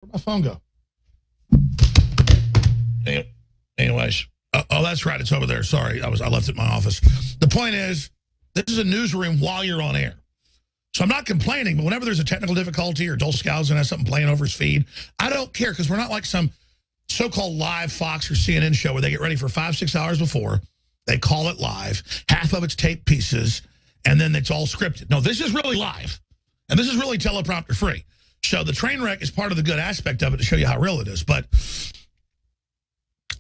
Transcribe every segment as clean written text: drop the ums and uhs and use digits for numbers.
Where'd my phone go? Anyways, oh, that's right. It's over there. Sorry, I left it in my office. The point is, this is a newsroom while you're on air. So I'm not complaining, but whenever there's a technical difficulty or Dole Scousen has something playing over his feed, I don't care because we're not like some so-called live Fox or CNN show where they get ready for 5-6 hours before. They call it live. Half of it's taped pieces, and then it's all scripted. No, this is really live, and this is really teleprompter free. So the train wreck is part of the good aspect of it to show you how real it is. But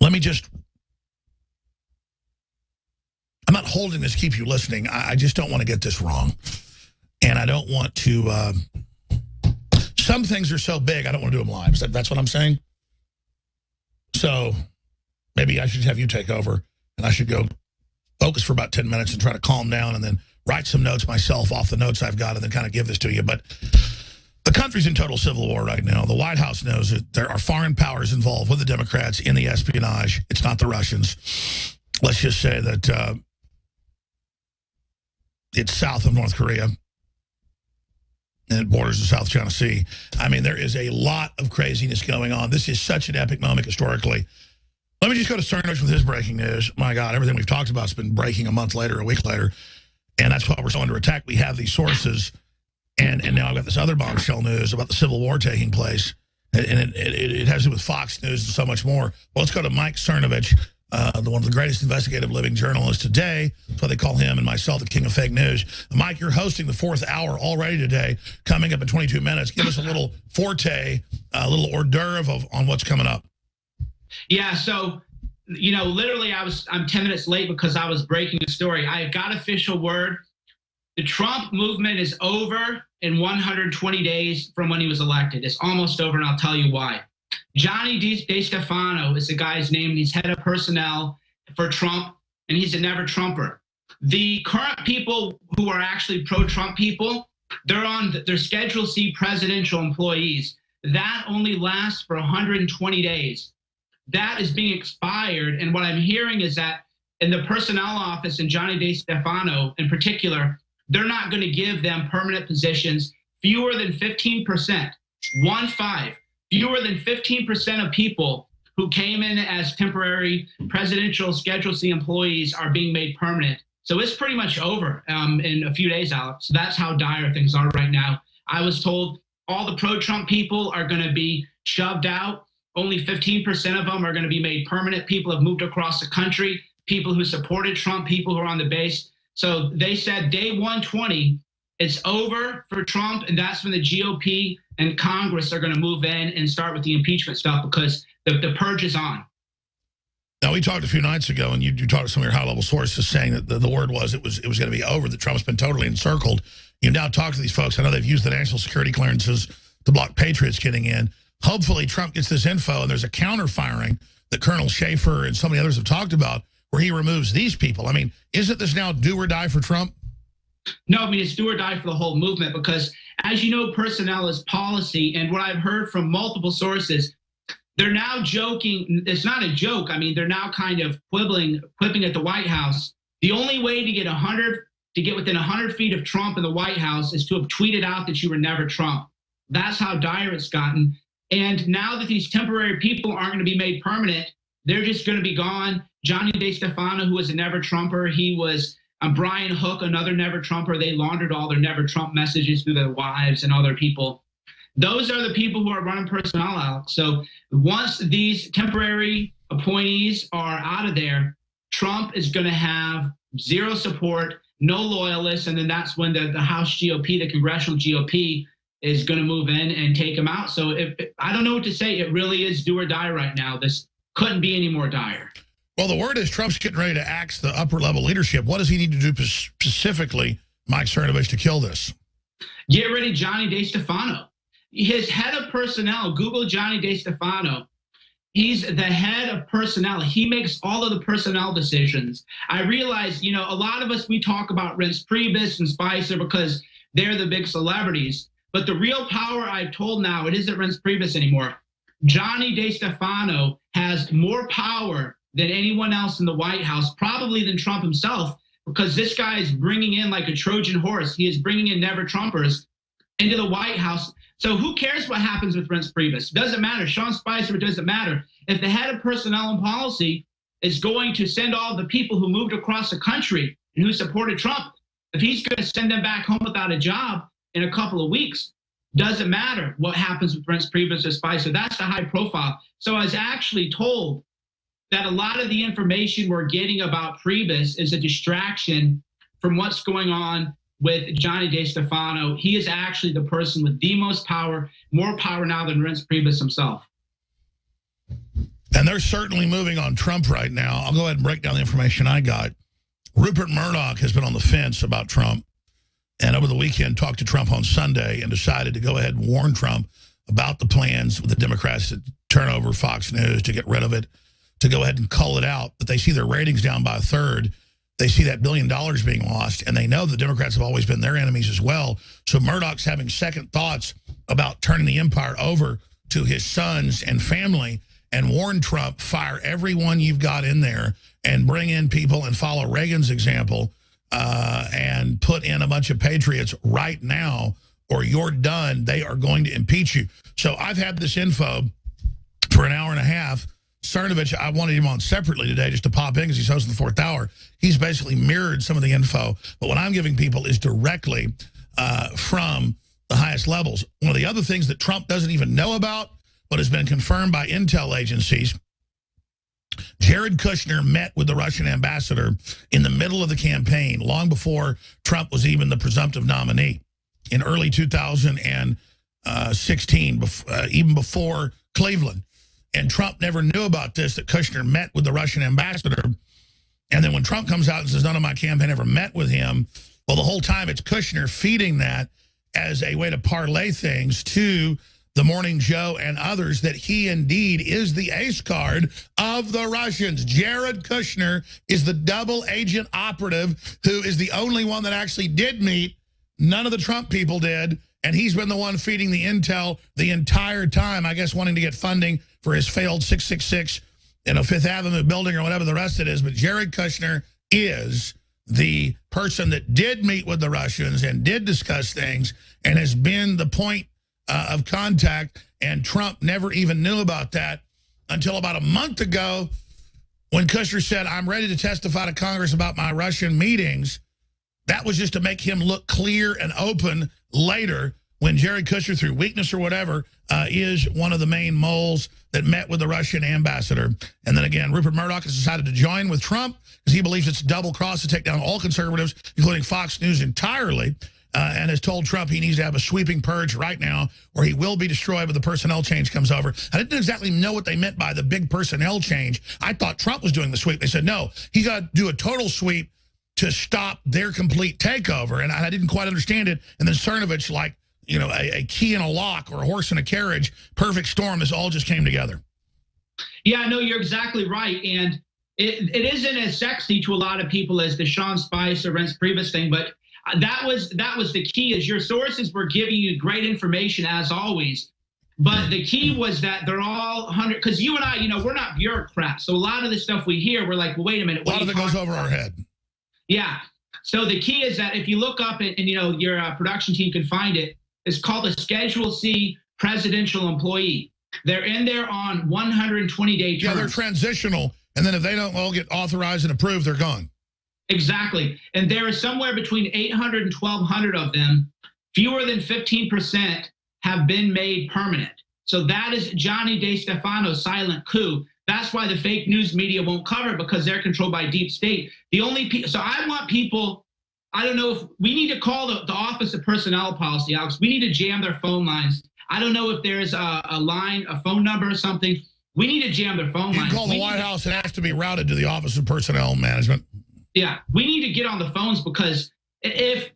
let me just... I'm not holding this to keep you listening. I just don't want to get this wrong. And I don't want to... some things are so big, I don't want to do them live. That's what I'm saying? So maybe I should have you take over, and I should go focus for about 10 minutes and try to calm down and then write some notes myself off the notes I've got and then kind of give this to you. But the country's in total civil war right now. The White House knows that there are foreign powers involved with the Democrats in the espionage. It's not the Russians. Let's just say that it's south of North Korea. And it borders the South China Sea. I mean, there is a lot of craziness going on. This is such an epic moment historically. Let me just go to Cernovich with his breaking news. My God, everything we've talked about has been breaking a month later, a week later. And that's why we're so under attack. We have these sources. And now I've got this other bombshell news about the Civil War taking place. And it has to do with Fox News and so much more. Well, let's go to Mike Cernovich, one of the greatest investigative living journalists today. That's why they call him and myself the king of fake news. Mike, you're hosting the 4th hour already today, coming up in 22 minutes. Give us a little forte, a little hors d'oeuvre on what's coming up. Yeah, so, you know, literally I'm 10 minutes late because I was breaking the story. I got official word. The Trump movement is over in 120 days from when he was elected. It's almost over, and I'll tell you why. Johnny DeStefano is the guy's name. He's head of personnel for Trump, and he's a never Trumper. The current people who are actually pro-Trump people, they're Schedule C presidential employees. That only lasts for 120 days. That is being expired, and what I'm hearing is that in the personnel office and Johnny DeStefano in particular, they're not going to give them permanent positions. Fewer than 15%, 1-5. Fewer than 15% of people who came in as temporary presidential Schedule C employees are being made permanent. So it's pretty much over in a few days, Alex. So that's how dire things are right now. I was told all the pro-Trump people are going to be shoved out. Only 15% of them are going to be made permanent. People have moved across the country, people who supported Trump, people who are on the base. So they said day 120, it's over for Trump, and that's when the GOP and Congress are going to move in and start with the impeachment stuff because the purge is on. Now, we talked a few nights ago, and you talked to some of your high-level sources saying that the word was it was going to be over, that Trump's been totally encircled. You now talk to these folks. I know they've used the national security clearances to block patriots getting in. Hopefully, Trump gets this info, and there's a counter-firing that Colonel Schaefer and so many others have talked about where he removes these people. I mean, isn't this now do or die for Trump? No, I mean, it's do or die for the whole movement because, as you know, personnel is policy. And what I've heard from multiple sources, they're now joking. It's not a joke. I mean, they're now kind of quipping at the White House. The only way to get within 100 feet of Trump in the White House is to have tweeted out that you were never Trump. That's how dire it's gotten. And now that these temporary people aren't going to be made permanent, they're just going to be gone. Johnny DeStefano, who was a never Trumper, he was Brian Hook, another never Trumper. They laundered all their never Trump messages through their wives and other people. Those are the people who are running personnel out. So once these temporary appointees are out of there, Trump is going to have zero support, no loyalists, and then that's when the House GOP, the congressional GOP, is going to move in and take him out. So I don't know what to say. It really is do or die right now. This couldn't be any more dire. Well, the word is Trump's getting ready to axe the upper-level leadership. What does he need to do specifically, Mike Cernovich, to kill this? Get rid of Johnny DeStefano. His head of personnel, Google Johnny DeStefano. He's the head of personnel. He makes all of the personnel decisions. I realize, you know, a lot of us, we talk about Reince Priebus and Spicer because they're the big celebrities. But the real power, I've told now, it isn't Reince Priebus anymore. Johnny DeStefano has more power than anyone else in the White House, probably than Trump himself, because this guy is bringing in like a Trojan horse. He is bringing in never Trumpers into the White House. So who cares what happens with Reince Priebus? Doesn't matter. Sean Spicer, it doesn't matter. If the head of personnel and policy is going to send all the people who moved across the country and who supported Trump, if he's going to send them back home without a job in a couple of weeks, doesn't matter what happens with Reince Priebus or Spicer. That's the high profile. So I was actually told that a lot of the information we're getting about Priebus is a distraction from what's going on with Johnny DeStefano. He is actually the person with the most power, more power now than Reince Priebus himself. And they're certainly moving on Trump right now. I'll go ahead and break down the information I got. Rupert Murdoch has been on the fence about Trump, and over the weekend talked to Trump on Sunday and decided to go ahead and warn Trump about the plans with the Democrats to turn over Fox News, to get rid of it, to go ahead and cull it out. But they see their ratings down by a third. They see that $1 billion being lost, and they know the Democrats have always been their enemies as well. So Murdoch's having second thoughts about turning the empire over to his sons and family, and warn Trump, fire everyone you've got in there and bring in people and follow Reagan's example and put in a bunch of patriots right now, or you're done. They are going to impeach you. So I've had this info for an hour and a half. Cernovich, I wanted him on separately today just to pop in because he's hosting the fourth hour. He's basically mirrored some of the info. But what I'm giving people is directly from the highest levels. One of the other things that Trump doesn't even know about, but has been confirmed by intel agencies, Jared Kushner met with the Russian ambassador in the middle of the campaign, long before Trump was even the presumptive nominee, in early 2016, even before Cleveland. And Trump never knew about this, that Kushner met with the Russian ambassador. And then when Trump comes out and says, none of my campaign ever met with him, well, the whole time it's Kushner feeding that as a way to parlay things to the Morning Joe and others, that he indeed is the ace card of the Russians. Jared Kushner is the double agent operative who is the only one that actually did meet. None of the Trump people did. And he's been the one feeding the intel the entire time, I guess, wanting to get funding for his failed 666, Fifth Avenue building or whatever the rest of it is. But Jared Kushner is the person that did meet with the Russians and did discuss things and has been the point of contact. And Trump never even knew about that until about a month ago when Kushner said, I'm ready to testify to Congress about my Russian meetings. That was just to make him look clear and open later, when Jared Kushner, through weakness or whatever, is one of the main moles that met with the Russian ambassador. And then again, Rupert Murdoch has decided to join with Trump because he believes it's a double cross to take down all conservatives, including Fox News entirely, and has told Trump he needs to have a sweeping purge right now or he will be destroyed when the personnel change comes over. I didn't exactly know what they meant by the big personnel change. I thought Trump was doing the sweep. They said, no, he got to do a total sweep to stop their complete takeover. And I didn't quite understand it. And then Cernovich, like, a key in a lock or a horse in a carriage, perfect storm, this all just came together. Yeah, no, you're exactly right. And it isn't as sexy to a lot of people as the Sean Spicer, Reince Priebus thing, but that was the key, is your sources were giving you great information as always. But the key was that they're all 100, because you and I, we're not bureaucrats. So a lot of the stuff we hear, we're like, well, wait a minute. A lot of it goes over our head. Yeah. So the key is that if you look up and your production team can find it, it's called a Schedule C presidential employee. They're in there on 120-day terms. Yeah, they're transitional. And then if they don't all get authorized and approved, they're gone. Exactly. And there is somewhere between 800 and 1,200 of them. Fewer than 15% have been made permanent. So that is Johnny DeStefano's silent coup. That's why the fake news media won't cover it, because they're controlled by deep state. The only so I want people, I don't know if we need to call the Office of Personnel Policy, Alex. We need to jam their phone lines. I don't know if there's a line, a phone number or something. We need to jam their phone lines. You call the White House, it has to be routed to the Office of Personnel Management. Yeah, we need to get on the phones, because I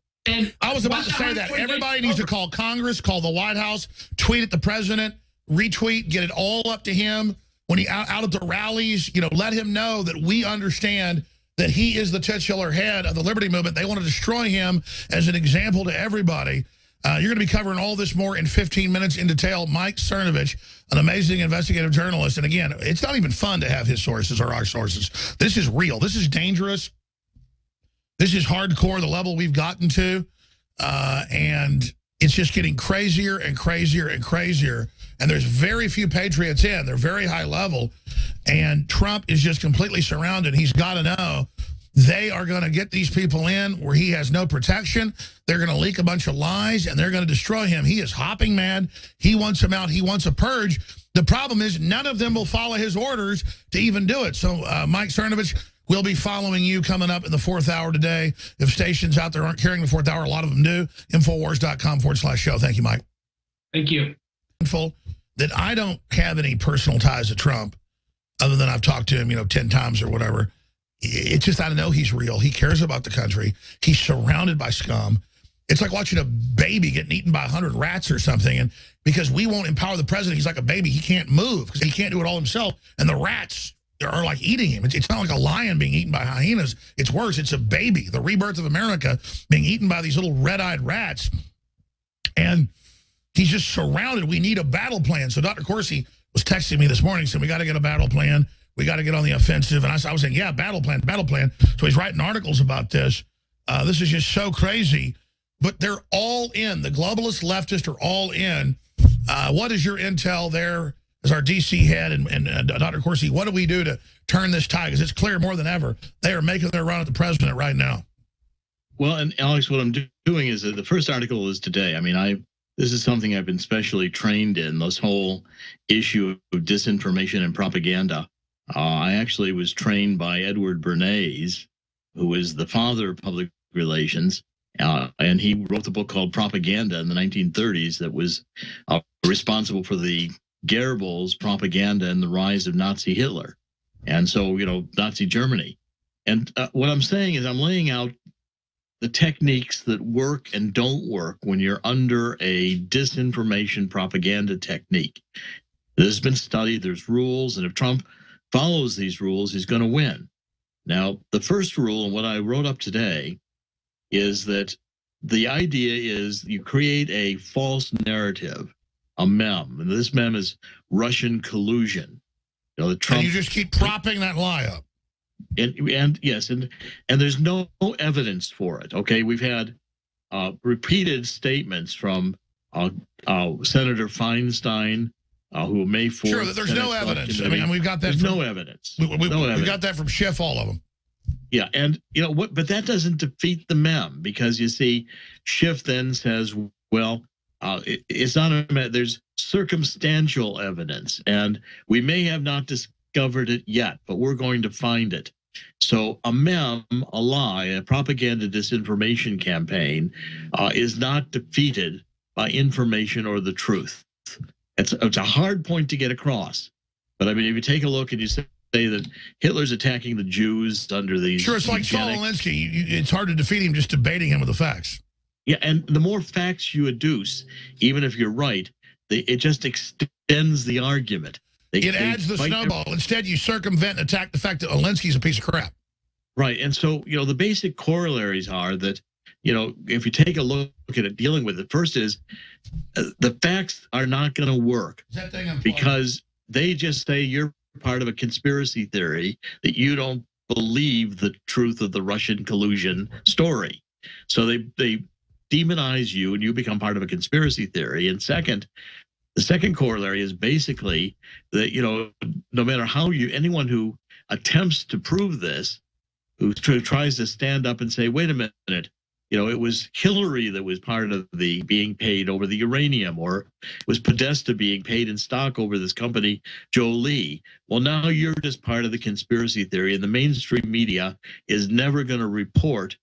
was about to say that. Everybody needs to call Congress, call the White House, tweet at the president, retweet, get it all up to him. When he out at the rallies, let him know that we understand that he is the titular head of the Liberty Movement. They want to destroy him as an example to everybody. You're going to be covering all this more in 15 minutes in detail. Mike Cernovich, an amazing investigative journalist. And again, it's not even fun to have his sources or our sources. This is real. This is dangerous. This is hardcore, the level we've gotten to. And It's just getting crazier and crazier and crazier. And there's very few patriots in. They're very high level. And Trump is just completely surrounded. He's got to know they are going to get these people in where he has no protection. They're going to leak a bunch of lies, and they're going to destroy him. He is hopping mad. He wants him out. He wants a purge. The problem is none of them will follow his orders to even do it. So, Mike Cernovich, we'll be following you coming up in the 4th hour today. If stations out there aren't carrying the 4th hour, a lot of them do. Infowars.com/show. Thank you, Mike. Thank you. That I don't have any personal ties to Trump other than I've talked to him, 10 times or whatever. It's just I know he's real. He cares about the country. He's surrounded by scum. It's like watching a baby getting eaten by 100 rats or something. And because we won't empower the president, he's like a baby. He can't move because he can't do it all himself. And the rats are like eating him. It's not like a lion being eaten by hyenas. It's worse. It's a baby, the rebirth of America, being eaten by these little red-eyed rats. And he's just surrounded. We need a battle plan. So Dr. Corsi was texting me this morning, saying we got to get a battle plan. We got to get on the offensive. And I was saying, yeah, battle plan, battle plan. So he's writing articles about this. This is just so crazy. But they're all in. The globalist leftists are all in. What is your intel there as our D.C. head and Dr. Corsi? What do we do to turn this tide? Because it's clear more than ever. They are making their run at the president right now. Well, and Alex, what I'm doing is that the first article is today. I mean, this is something I've been specially trained in, this whole issue of disinformation and propaganda. I actually was trained by Edward Bernays, who is the father of public relations, and he wrote the book called Propaganda in the 1930s that was responsible for the Goebbels propaganda and the rise of Nazi Hitler. And so, Nazi Germany. And what I'm saying is I'm laying out the techniques that work and don't work when you're under a disinformation propaganda technique. This has been studied, there's rules, and if Trump follows these rules, he's going to win. Now, the first rule, and what I wrote up today, is that the idea is you create a false narrative, a meme, and this meme is Russian collusion. The Trump, and you just keep propping that lie up. And yes, and there's no evidence for it. Okay, we've had repeated statements from Senator Feinstein, who May 4th. Sure, there's no evidence. I mean, we've got that. There's no evidence. We got that from Schiff, all of them. Yeah, and but that doesn't defeat the meme, because you see, Schiff then says, well, it's not a, there's circumstantial evidence, and we may have not discovered it yet, but we're going to find it. So a meme, a lie, a propaganda disinformation campaign is not defeated by information or the truth. It's a hard point to get across. But I mean, if you take a look and you say that Hitler's attacking the Jews under these... Sure, it's like Saul Alinsky. It's hard to defeat him just debating him with the facts. Yeah, and the more facts you adduce, even if you're right, it just extends the argument. It adds the snowball. Instead, you circumvent and attack the fact that Alinsky's a piece of crap. Right, and so, the basic corollaries are that, if you take a look at it, dealing with it, first is the facts are not going to work because they just say you're part of a conspiracy theory, that you don't believe the truth of the Russian collusion story. So they demonize you and you become part of a conspiracy theory. And second, the second corollary is basically that, no matter how anyone who attempts to prove this, who tries to stand up and say, wait a minute, it was Hillary that was part of the being paid over the uranium, or it was Podesta being paid in stock over this company, Jolie. Well, now you're just part of the conspiracy theory, and the mainstream media is never going to report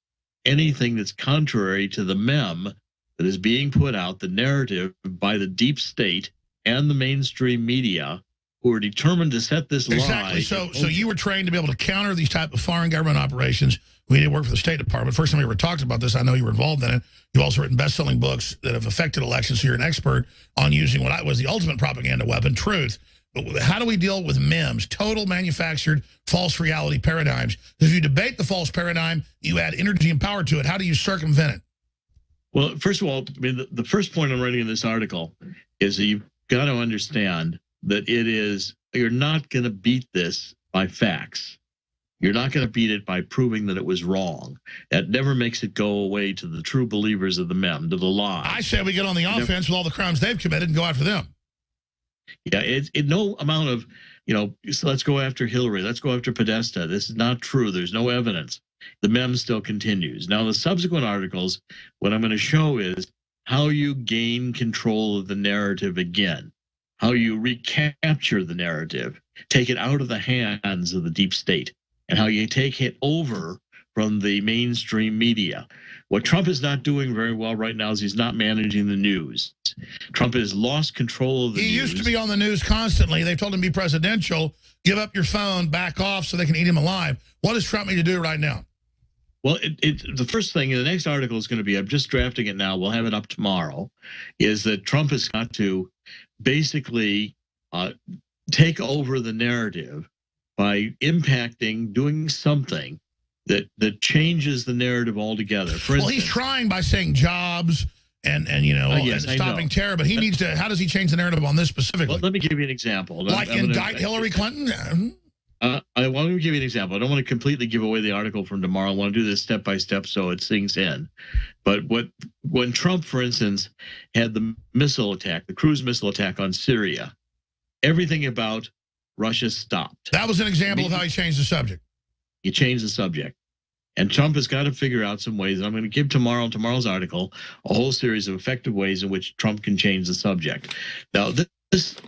anything that's contrary to the meme that is being put out, the narrative by the deep state and the mainstream media, who are determined to set this lie. Exactly. So you were trained to be able to counter these type of foreign government operations. We did work for the State Department. First time we ever talked about this, I know you were involved in it. You've also written best-selling books that have affected elections, so you're an expert on using what was the ultimate propaganda weapon, truth. But how do we deal with memes, total manufactured false reality paradigms? Because if you debate the false paradigm, you add energy and power to it. How do you circumvent it? Well, first of all, I mean, the first point I'm writing in this article is that you've got to understand that you're not going to beat this by facts. You're not going to beat it by proving that it was wrong. That never makes it go away to the true believers of the mem, to the lie. I say we get on the offense with all the crimes they've committed and go after them. Yeah, it no amount of, so let's go after Hillary, let's go after Podesta. This is not true. There's no evidence. The mem still continues. Now, the subsequent articles, what I'm going to show is how you gain control of the narrative again, how you recapture the narrative, take it out of the hands of the deep state, and how you take it over from the mainstream media. What Trump is not doing very well right now is he's not managing the news. Trump has lost control of the news. He used to be on the news constantly. They've told him to be presidential, give up your phone, back off so they can eat him alive. What does Trump need to do right now? Well, the first thing, the next article is going to be, I'm just drafting it now, we'll have it up tomorrow, is that Trump has got to basically take over the narrative by impacting, doing something that changes the narrative altogether. For instance, he's trying by saying jobs and yes, and stopping terror, but he needs to. How does he change the narrative on this specifically? Well, let me give you an example. Like indict Hillary Clinton? I want to give you an example. I don't want to completely give away the article from tomorrow. I want to do this step by step so it sinks in. But when Trump, for instance, had the missile attack, the cruise missile attack on Syria, everything about Russia stopped. That was an example of how he changed the subject. He changed the subject. And Trump has got to figure out some ways. And I'm going to give tomorrow's article a whole series of effective ways in which Trump can change the subject. Now, this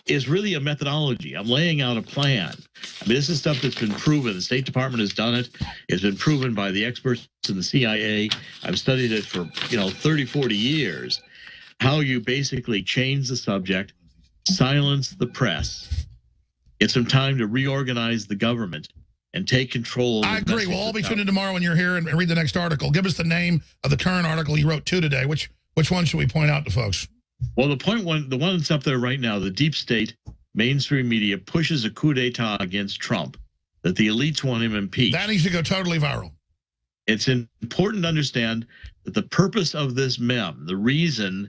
is really a methodology. I'm laying out a plan. I mean, this is stuff that's been proven. The State Department has done it. It's been proven by the experts in the CIA. I've studied it for 30, 40 years. How you basically change the subject, silence the press, get some time to reorganize the government, and take control. I agree. We'll all be tuned in tomorrow when you're here and read the next article. Give us the name of the current article you wrote today. Which one should we point out to folks? Well, the one that's up there right now, the deep state mainstream media pushes a coup d'etat against Trump, that the elites want him impeached. That needs to go totally viral. It's important to understand that the purpose of this mem, the reason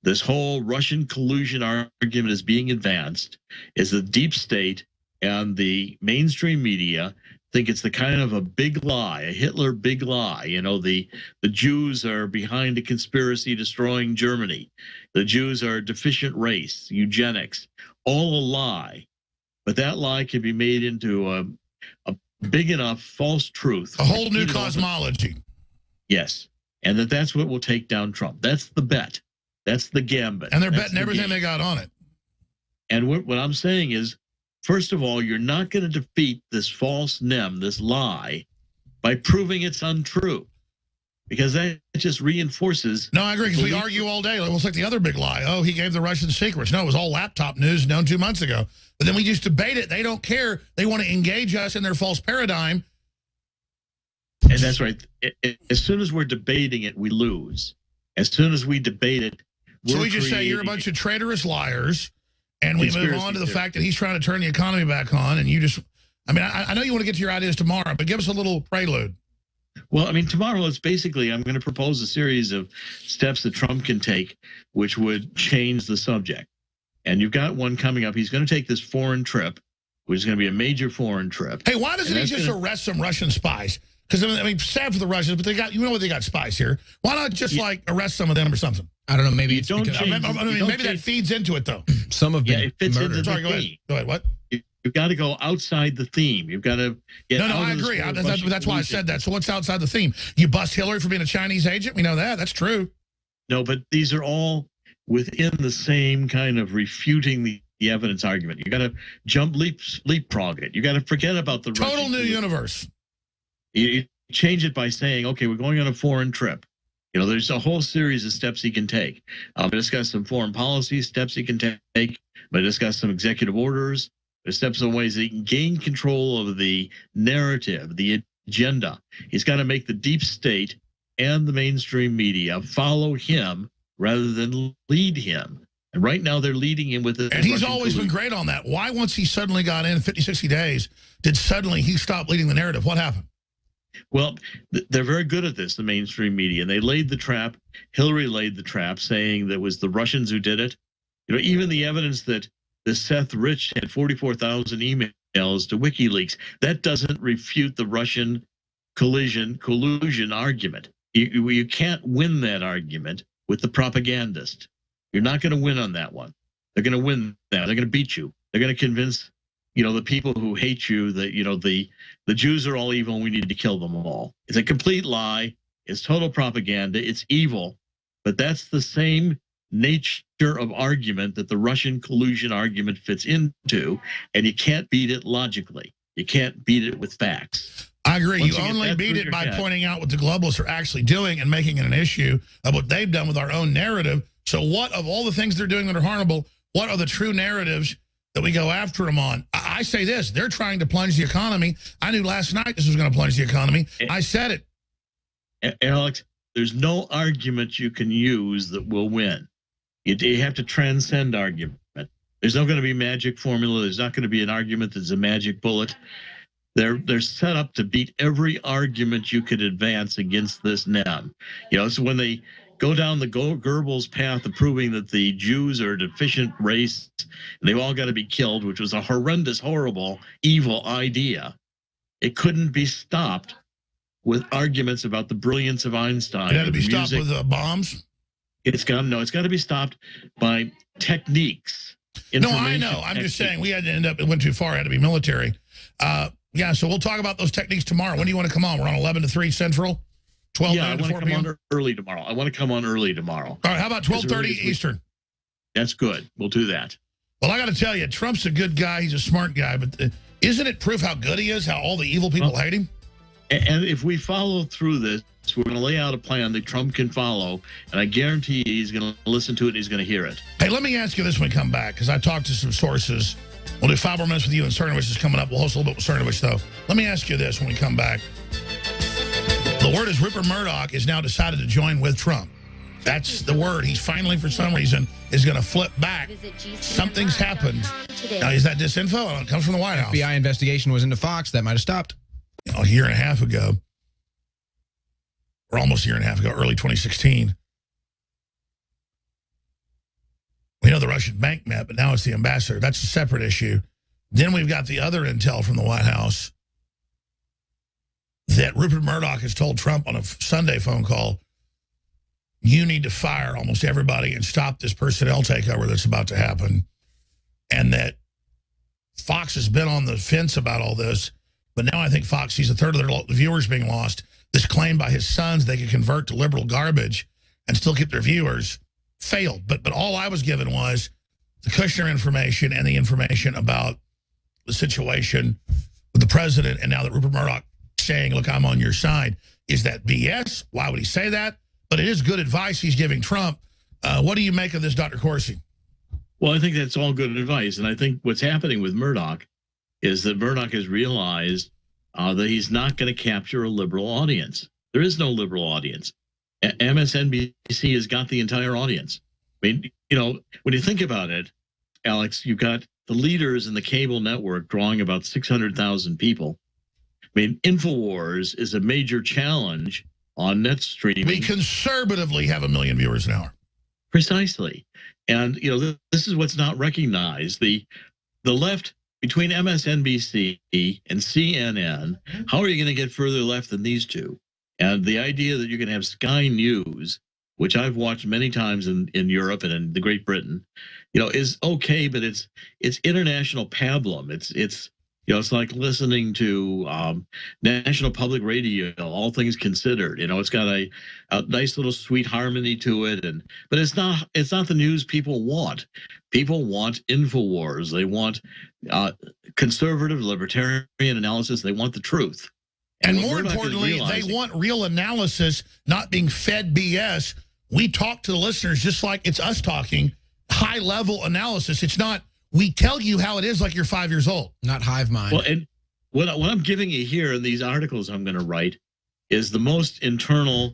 this whole Russian collusion argument is being advanced, is the deep state and the mainstream media think it's the kind of a big lie, a Hitler big lie. The Jews are behind a conspiracy destroying Germany. The Jews are a deficient race, eugenics, all a lie. But that lie can be made into a big enough false truth. A whole new cosmology. Yes. And that's what will take down Trump. That's the bet. That's the gambit. And they're betting everything they got on it. And what I'm saying is, first of all, you're not going to defeat this false NEM, this lie, by proving it's untrue, because that just reinforces. No, I agree, because we argue all day. It was like the other big lie. Oh, he gave the Russians secrets. No, it was all laptop news known 2 months ago. But then we just debate it. They don't care. They want to engage us in their false paradigm. And that's right. As soon as we're debating it, we lose. As soon as we debate it, so we just say you're a bunch of traitorous liars. And we move on to the fact that he's trying to turn the economy back on. And you just, I know you want to get to your ideas tomorrow, but give us a little prelude. Well, tomorrow it's basically, I'm going to propose a series of steps that Trump can take, which would change the subject. And you've got one coming up. He's going to take this foreign trip, which is going to be a major foreign trip. Hey, why doesn't he just arrest some Russian spies? Because, sad for the Russians, but they got, they got spies here. Why not just, arrest some of them or something? I don't know. Maybe it's because, maybe that feeds into it, though. Some have been it fits murdered. into Sorry, go ahead. Go ahead. What? You've got to go outside the theme. You've got to get No, I agree. That's why I said that. So what's outside the theme? You bust Hillary for being a Chinese agent? We know that. That's true. No, but these are all within the same kind of refuting the evidence argument. You got to leapfrog it. You got to forget about the total new universe. You change it by saying, okay, we're going on a foreign trip. There's a whole series of steps he can take. I'm going to discuss some foreign policy steps he can take. I'm going to discuss some executive orders. There's steps in ways that he can gain control of the narrative, the agenda. He's got to make the deep state and the mainstream media follow him rather than lead him. And right now they're leading him with And he's always been great on that. Why, once he suddenly got in 50, 60 days, did suddenly he stop leading the narrative? What happened? Well, they're very good at this, the mainstream media. And they laid the trap. Hillary laid the trap, saying that it was the Russians who did it. Even the evidence that this Seth Rich had 44,000 emails emails to WikiLeaks. That doesn't refute the Russian collusion argument. You can't win that argument with the propagandist. You're not going to win on that one. They're going to win that. They're going to beat you. They're going to convince, the people who hate you that, the Jews are all evil and we need to kill them all. It's a complete lie. It's total propaganda. It's evil. But that's the same nature of argument that the Russian collusion argument fits into, and you can't beat it logically. You can't beat it with facts. I agree. You only beat it by pointing out what the globalists are actually doing and making it an issue of what they've done with our own narrative. So what of all the things they're doing that are harmful, what are the true narratives that we go after them on? I say this, they're trying to plunge the economy. I knew last night this was going to plunge the economy. I said it. Alex, there's no argument you can use that will win. You have to transcend argument. There's not going to be magic formula. There's not going to be an argument that's a magic bullet. They're set up to beat every argument you could advance against this NEM. So when they go down the Goebbels path of proving that the Jews are a deficient race and they've all got to be killed, which was a horrendous, horrible, evil idea, it couldn't be stopped with arguments about the brilliance of Einstein. It had to be stopped with bombs? It's got to be stopped by techniques. No, I know. I'm just saying we had to it went too far. It had to be military. Yeah, so we'll talk about those techniques tomorrow. When do you want to come on? We're on 11 to 3 Central, 12 I to 4 want to come p.m. on early tomorrow. I want to come on early tomorrow. All right, how about 12:30 Eastern? That's good. We'll do that. Well, I got to tell you, Trump's a good guy. He's a smart guy. But isn't it proof how good he is, how all the evil people hate him? And if we follow through this, we're going to lay out a plan that Trump can follow, and I guarantee he's going to listen to it and he's going to hear it. Hey, let me ask you this when we come back, because I talked to some sources. We'll do 5 more minutes with you, and Cernovich is coming up. We'll host a little bit with Cernovich, though. Let me ask you this when we come back. The word is Rupert Murdoch has now decided to join with Trump. That's the word. He's finally, for some reason, is going to flip back. Something's happened. Now, is that disinfo? It comes from the White House. FBI investigation was into Fox. That might have stopped. A year and a half ago, or almost a year and a half ago, early 2016. We know the Russian bank met, but now it's the ambassador. That's a separate issue. Then we've got the other intel from the White House that Rupert Murdoch has told Trump on a Sunday phone call, you need to fire almost everybody and stop this personnel takeover that's about to happen. And that Fox has been on the fence about all this, but now I think Fox sees a third of their viewers being lost. This claim by his sons they could convert to liberal garbage and still keep their viewers failed. But all I was given was the Kushner information and the information about the situation with the president, and now that Rupert Murdoch saying, look, I'm on your side. Is that BS? Why would he say that? But it is good advice he's giving Trump. What do you make of this, Dr. Corsi? Well, I think that's all good advice. And I think what's happening with Murdoch is that Murdoch has realized that he's not going to capture a liberal audience. There is no liberal audience. MSNBC has got the entire audience. I mean, when you think about it, Alex, you've got the leaders in the cable network drawing about 600,000 people. I mean, InfoWars is a major challenge on net streaming. We conservatively have 1 million viewers an hour. Precisely. And, this is what's not recognized. The left, between MSNBC and CNN, how are you going to get further left than these two? And the idea that you can have Sky News, which I've watched many times in Europe and in the Great Britain, is okay, but it's international pablum. It's like listening to National Public Radio, all things considered. It's got a nice little sweet harmony to it, but it's not the news people want. People want InfoWars. They want conservative, libertarian analysis. They want the truth. And more importantly, they want real analysis, not being fed BS. We talk to the listeners just like it's us talking, high-level analysis. It's not, we tell you how it is like you're 5 years old. Not hive mind. Well, and what I'm giving you here in these articles I'm going to write is the most internal,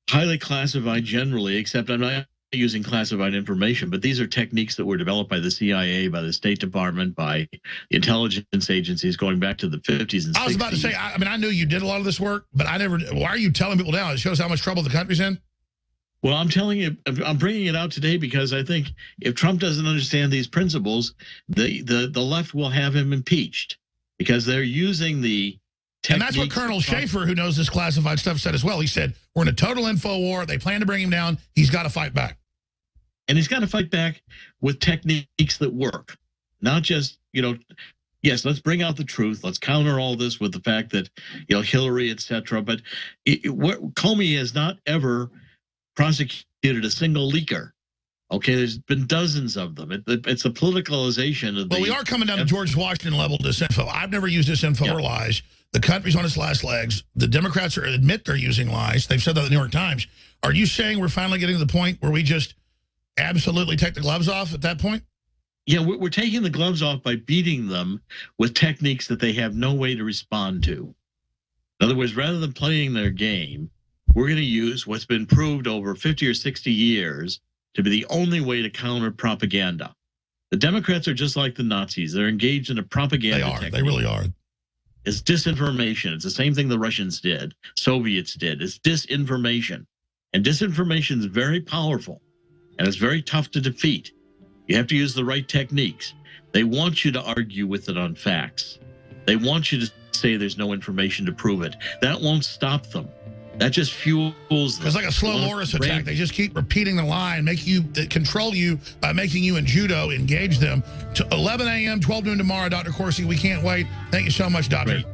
highly classified generally, except I'm not using classified information, but these are techniques that were developed by the CIA, by the State Department, by intelligence agencies going back to the 50s and 60s. I was about to say, I mean, I knew you did a lot of this work, but why are you telling people now? It shows how much trouble the country's in. Well, I'm telling you, I'm bringing it out today because I think if Trump doesn't understand these principles, the left will have him impeached because they're using the and that's what Colonel Schaefer, who knows this classified stuff, said as well. He said, we're in a total info war. They plan to bring him down. He's got to fight back. And he's got to fight back with techniques that work, not just, yes, let's bring out the truth. Let's counter all this with the fact that, Hillary, etc. But Comey has not ever prosecuted a single leaker. Okay, there's been dozens of them. It's a politicalization of the... Well, we are coming down to George Washington level disinfo. I've never used disinfo or lies. The country's on its last legs. The Democrats admit they're using lies. They've said that in the New York Times. Are you saying we're finally getting to the point where we just absolutely take the gloves off at that point? Yeah, we're taking the gloves off by beating them with techniques that they have no way to respond to. In other words, rather than playing their game, we're going to use what's been proved over 50 or 60 years to be the only way to counter propaganda. The Democrats are just like the Nazis. They're engaged in a propaganda technique. They really are. It's disinformation. It's the same thing the Russians did, Soviets did. It's disinformation. And disinformation is very powerful, and it's very tough to defeat. You have to use the right techniques. They want you to argue with it on facts. They want you to say there's no information to prove it. That won't stop them. That just fuels them. It's like a slow Loris attack. They just keep repeating the lie and control you by making you in judo engage them. To 11 a.m., 12 noon tomorrow, Dr. Corsi. We can't wait. Thank you so much, Doctor. Great.